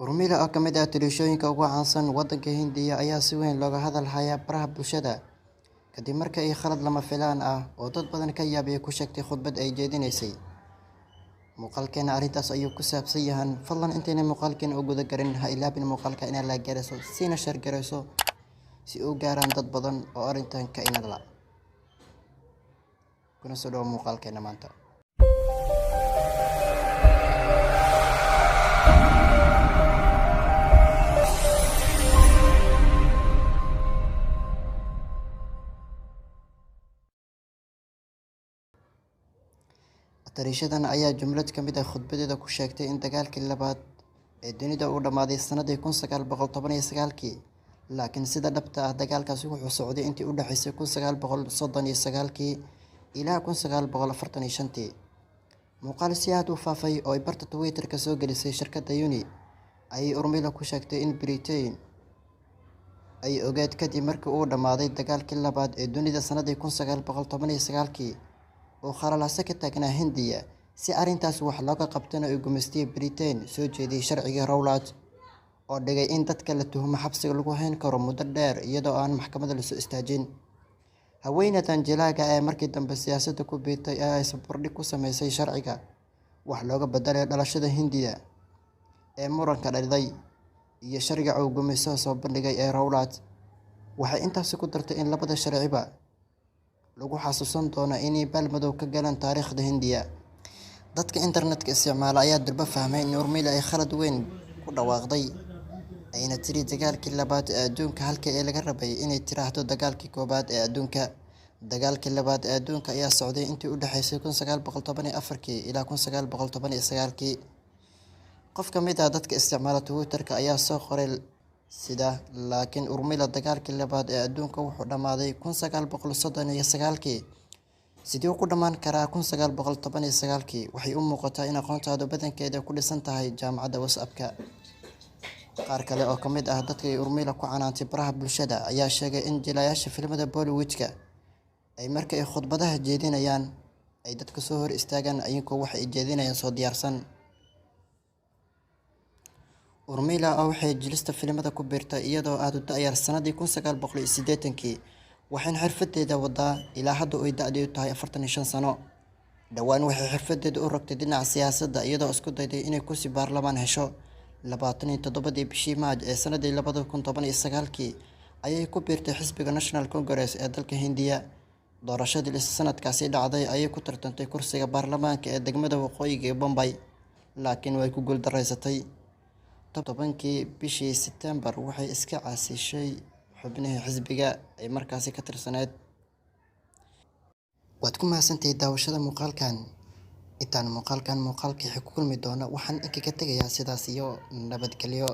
Urmila oo ka mid ah telefishinka ugu caansan waddanka Hindiya ayaa si weyn looga hadal hayaa baraha bulshada kadib markii ay khalad lama filaan ah oo dad badan ka yaabay ku sheegtay khudbad ay jeedinaysay. Muuqaalkeena arrintaas ayuu ku saabsan yahay. Fadlan intayna muuqaalkeena u guda garin ha ilaabin muuqaalka inaad la gaarayso siina share garayso si uu gaaraan dad badan oo arrintan ka inala. Kuna soo dhaw muuqaalkeena maanta. Taariikhdan ayaa jumlad ka mid ah khudbadeeda ku sheegtay in dagaalkii labaad ee dunida uu dhamaaday sanadii 1939 laakiin sida dhabta ah dagaalkaasi wuxuu socday intii u dhaxaysay 1939 ilaa 1945. Muuqaal si aad u faafay oo ay barta Twitter ka soo gelisay shirkadda Uni ayay Urmila ku sheegtay in Britain ay ogayd kadib markii uu dhamaaday dagaalkii labaad ee dunida sanadii 1919 oo khalalaase ka taagnaa Hindiya si arrintaas wax looga qabtana ay gumaystay Britain soo jeediyay sharciga Rowlatt oo dhigay in dadka la tuhmo xabsiga lagu hayn karo muddo dheer iyadoo aan maxkamad la soo istaajin. Haweeneydan jilaaga ee markii dambe siyaasadda ku biirtay ay sababardhig ku sameysay sharciga wax looga bedelay dhalashada Hindiya ee muranka dhaliday iyo sharciga uu gumayso soo bandhigay ee Rowlatt. Waxay intaas ku dartay in labada sharciba lagu xasuusan doono inay balmadow ka galaan taariikhda Hindiya. Dadka internetka isticmaala ayaa durba fahmay in Urmila ay khalad weyn ku dhawaaqday ayna tiri dagaalkii labaad ee adduunka halkii ay laga rabay inay tiraahdo dagaalkii koobaad ee adduunka. Dagaalkii labaad ee adduunka ayaa socday intii u dhaxaysay 1914 ilaa 1919. Qof ka mid ah dadka isticmaala Twitter-ka ayaa soo qoray sida laakiin Urmila dagaalkii labaad ee adduunka wuxuu dhamaaday 1939 sidii uu ku dhamaan karaa 1919 waxay u muuqataa in aqoontaadu badankeeda ku dhisan tahay jaamacadda WhatsApp-ka. Qaar kale oo ka mid ah dadka ay Urmila ku canaantay baraha bulshada ayaa sheegay in jilayaasha filimada Bollywood-ka ay marka ay khudbadaha jeedinayaan ay dadka soo hor istaagaan ayagoo wax ay jeedinayaan soo diyaarsan. Urmila oo waxay jilista filimada ku biirtay iyadoo aad u da'yar sanadii 1980 waxayna xirfadeeda wadaa ilaa hadda ay da'deedu tahay 45 sano. Dhawaan waxay xirfadeeda u rogtay dhinaca siyaasadda iyadoo isku dayday inay kursi baarlamaan hesho. 27 bishii Maaj ee sanadii 2019 ayay ku biirtay xisbiga National Congress ee dalka Hindiya. Doorashadii sanadkaasi dhacday ayay ku tartantay kursiga baarlamaanka ee degmada waqooyiga ee Bombay laakiin way ku guuldareysatay. 7kii bishii September waxay iska caasishay xubnihii xisbiga ay markaasi ka tirsaneyd. Waad ku mahadsantahay daawashada muuqaalkan. Intaan muuqaalkii ku kulmi doona waxaan idinkaga tegayaa sidaas iyo nabadgelyo.